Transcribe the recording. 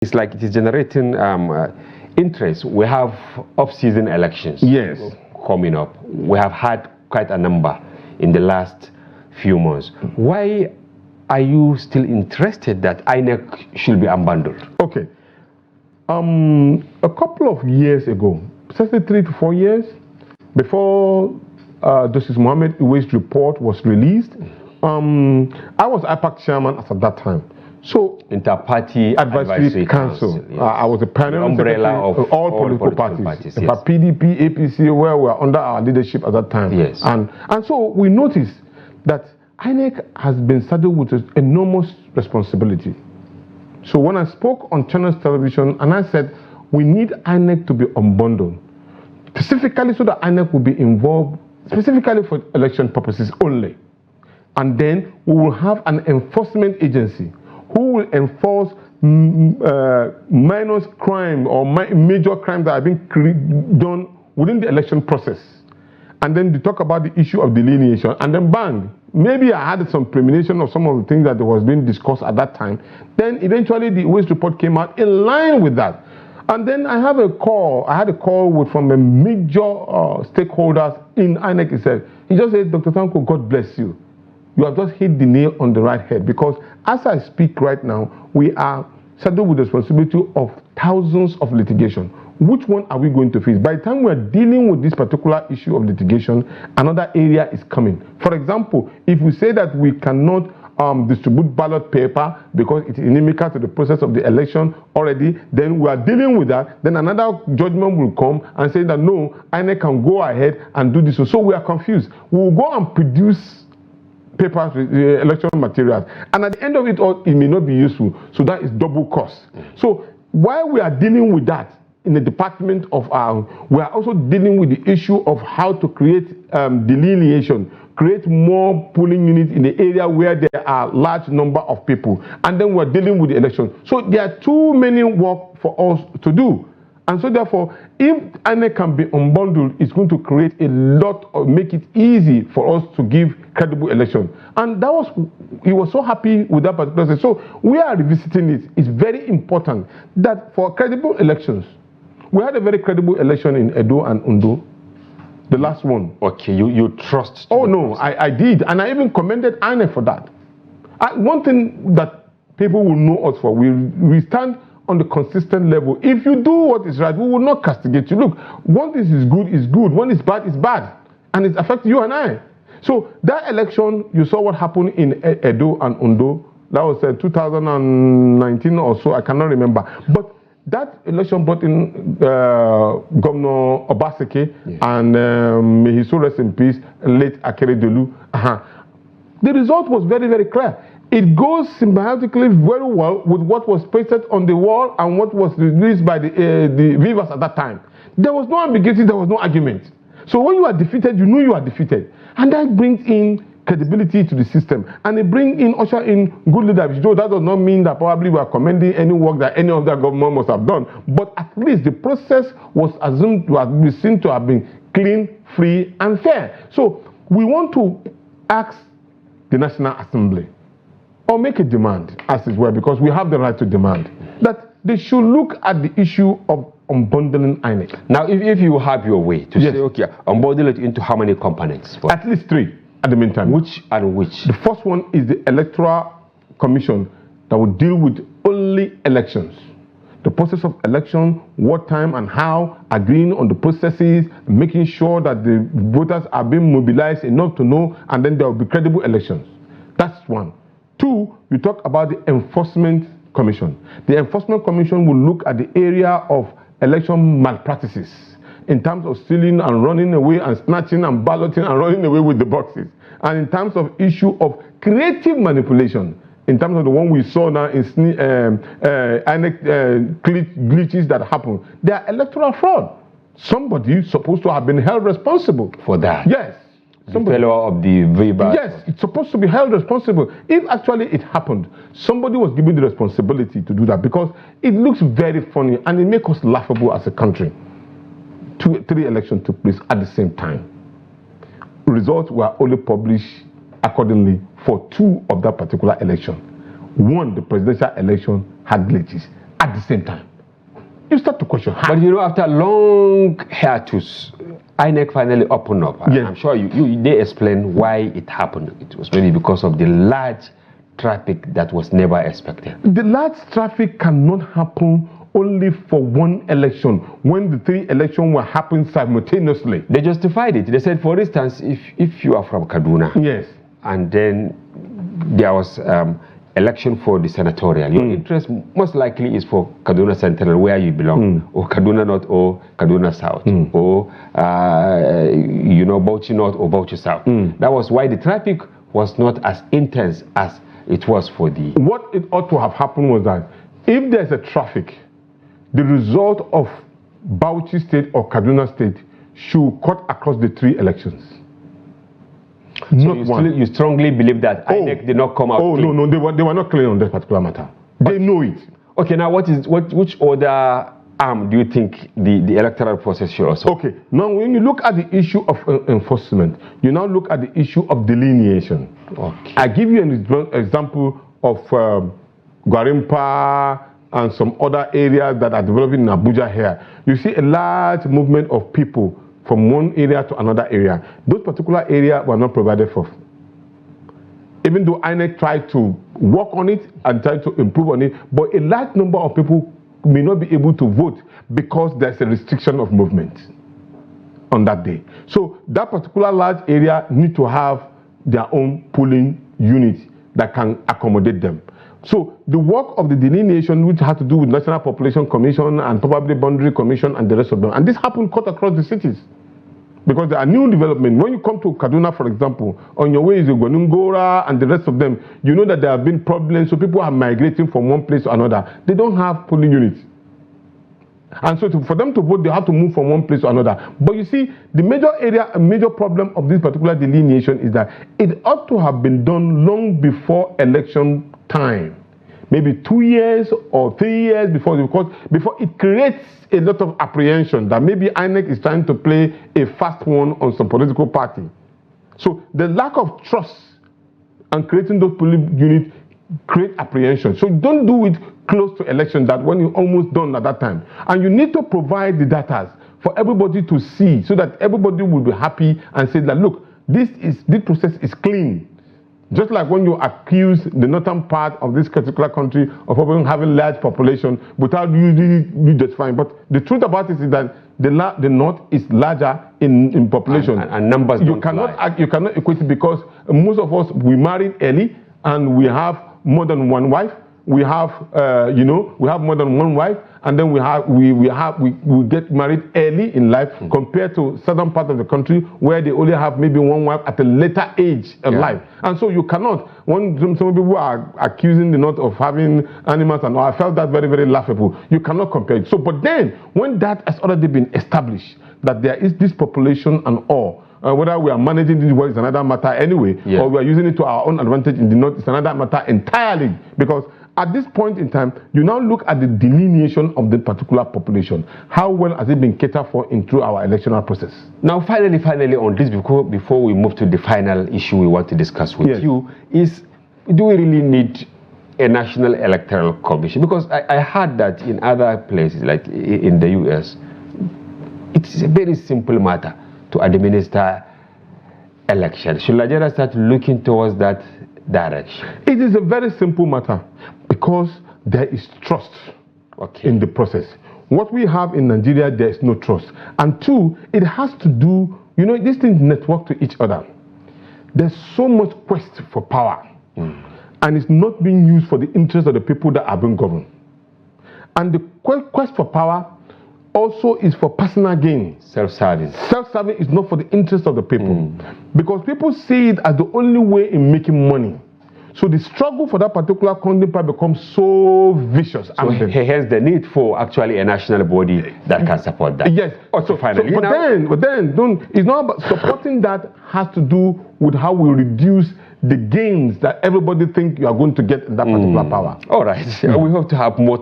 it's like it is generating interest. We have off-season elections. Yes. Coming up. We have had quite a number in the last few months. Why are you still interested that INEC should be abandoned? Okay. A couple of years ago, certainly 3 to 4 years, before Justice Mohammed Iwe's report was released, I was IPAC chairman at that time. So, Inter-Party Advisory Council. Yes. I was the panel umbrella of all political parties. Yes. PDP, APC, where we were under our leadership at that time. Yes. And so we noticed that INEC has been saddled with an enormous responsibility. So when I spoke on Channels Television and I said we need INEC to be unbundled, specifically so that INEC will be involved specifically for election purposes only. And then we will have an enforcement agency who will enforce minor crime or major crimes that have been done within the election process. And then they talk about the issue of delineation, and then bang, maybe I had some premonition of some of the things that was being discussed at that time. Then eventually the waste report came out in line with that. And then I had a call from a major stakeholders in INEC. He just said, Dr. Tanko, God bless you. You have just hit the nail on the right head, because as I speak right now, we are saddled with the responsibility of thousands of litigation. Which one are we going to face? By the time we are dealing with this particular issue of litigation, another area is coming. For example, if we say that we cannot distribute ballot paper because it is inimical to the process of the election already, then we are dealing with that. Then another judgment will come and say that no, INEC can go ahead and do this. So we are confused. We will go and produce papers, election materials, and at the end of it all, it may not be useful. So that is double cost. So while we are dealing with that in the department of we are also dealing with the issue of how to create delineation, create more polling units in the area where there are large number of people, and then we're dealing with the election. So there are too many work for us to do. And so therefore, if INEC can be unbundled, it's going to create a lot of, make it easy for us to give credible election. And that was, he was so happy with that particular thing. So we are revisiting it. It's very important that for credible elections, we had a very credible election in Edo and Ondo, the last one. Okay, you trust? Oh no, I did, and I even commended INEC for that. One thing that people will know us for, we stand on the consistent level. If you do what is right, we will not castigate you. Look, one thing is good, one is bad, and it affects you and I. So that election, you saw what happened in Edo and Ondo. That was 2019 or so, I cannot remember. But that election brought in Governor Obaseki, yes, and may he so rest in peace, late Akere Delu. The result was very, very clear. It goes symbiotically very well with what was pasted on the wall and what was released by the viewers at that time. There was no ambiguity, there was no argument. So when you are defeated, you know you are defeated. And that brings in credibility to the system. And it brings in, usher in good leadership. So that does not mean that probably we are commending any work that any other government must have done. But at least the process was assumed to have been seen to have been clean, free, and fair. So we want to ask the National Assembly, or make a demand, as it were, because we have the right to demand, that they should look at the issue of unbundling INEC. Now, if you have your way to yes, say, okay, unbundle it into how many components? At least 3 at the meantime. Which and which? The first one is the Electoral Commission that will deal with only elections. The process of election, what time and how, agreeing on the processes, making sure that the voters are being mobilized enough to know, and then there will be credible elections. That's one. 2, we talk about the Enforcement Commission. The Enforcement Commission will look at the area of election malpractices in terms of stealing and running away and snatching and balloting and running away with the boxes. And in terms of issue of creative manipulation, in terms of the one we saw now in glitches that happen, they are electoral fraud. Somebody is supposed to have been held responsible for that. Yes. The fellow of the Weber. Yes, it's supposed to be held responsible. If actually it happened, somebody was given the responsibility to do that, because it looks very funny and it makes us laughable as a country. 3 elections took place at the same time. Results were only published accordingly for 2 of that particular election. 1, the presidential election, had glitches. at the same time. You start to question. But you know, after long hiatus, INEC finally opened up. Yes. I'm sure they explained why it happened. It was maybe because of the large traffic that was never expected. The large traffic cannot happen only for one election when the 3 elections were happening simultaneously. They justified it. They said, for instance, if you are from Kaduna, Yes. and then there was election for the senatorial, your interest most likely is for Kaduna Central, where you belong, or Kaduna North or Kaduna South, or you know, Bauchi North or Bauchi South. That was why the traffic was not as intense as it was for the... What it ought to have happened was that if there's a traffic, the result of Bauchi State or Kaduna State should cut across the 3 elections. So Not one. you strongly believe that INEC did not come out Oh, clean? no, they were not clear on that particular matter. They know it. Okay, now which other arm do you think the electoral process should also? Okay, now when you look at the issue of enforcement, you now look at the issue of delineation. Okay. I give you an example of Gwarimpa and some other areas that are developing in Abuja here. You see a large movement of people from one area to another area. Those particular areas were not provided for. Even though INEC tried to work on it and tried to improve on it, but a large number of people may not be able to vote because there's a restriction of movement on that day. So that particular large area need to have their own polling unit that can accommodate them. So the work of the delineation, which has to do with National Population Commission and probably Boundary Commission and the rest of them, and this happened cut across the cities. Because there are new development. When you come to Kaduna, for example, on your way is Gwanungora and the rest of them, you know that there have been problems, so people are migrating from one place to another. They don't have polling units. And so for them to vote, they have to move from one place to another. But you see, the major problem of this particular delineation is that it ought to have been done long before election time. Maybe 2 years or 3 years before it creates a lot of apprehension that maybe INEC is trying to play a fast one on some political party. So the lack of trust and creating those polling units create apprehension. So don't do it close to election, that when you're almost done at that time. And you need to provide the data for everybody to see so that everybody will be happy and say that, look, this process is clean. Just like when you accuse the northern part of this particular country of having large population without you justifying. But the truth about it is that the north is larger in population. And numbers you cannot equate it because most of us, we married early and we have more than one wife. We have, we have more than one wife, and then we get married early in life compared to southern part of the country where they only have maybe one wife at a later age of life. And so you cannot. When some people are accusing the north of having animals and all, I felt that very, very laughable. You cannot compare it. So, but then when that has already been established, that there is this population and all, whether we are managing this work is another matter anyway, or we are using it to our own advantage in the north is another matter entirely. Because at this point in time, you now look at the delineation of the particular population. How well has it been catered for through our electoral process? Now, finally on this, before we move to the final issue we want to discuss with you, is do we really need a national electoral commission? Because I heard that in other places, like in the US, it's a very simple matter to administer elections. Should Nigeria start looking towards that direction? It is a very simple matter because there is trust in the process. What we have in Nigeria, there is no trust. And two, it has to do, these things network to each other. There's so much quest for power, and it's not being used for the interest of the people that are being governed. And the quest for power also is for personal gain. Self-serving. Self-serving is not for the interest of the people. Because people see it as the only way in making money. So the struggle for that particular content becomes so vicious. So hence the need for actually a national body that can support that. Yes. Also, finally, but then it's not about supporting that has to do with how we reduce the gains that everybody thinks you are going to get in that particular power. All right. We hope to have more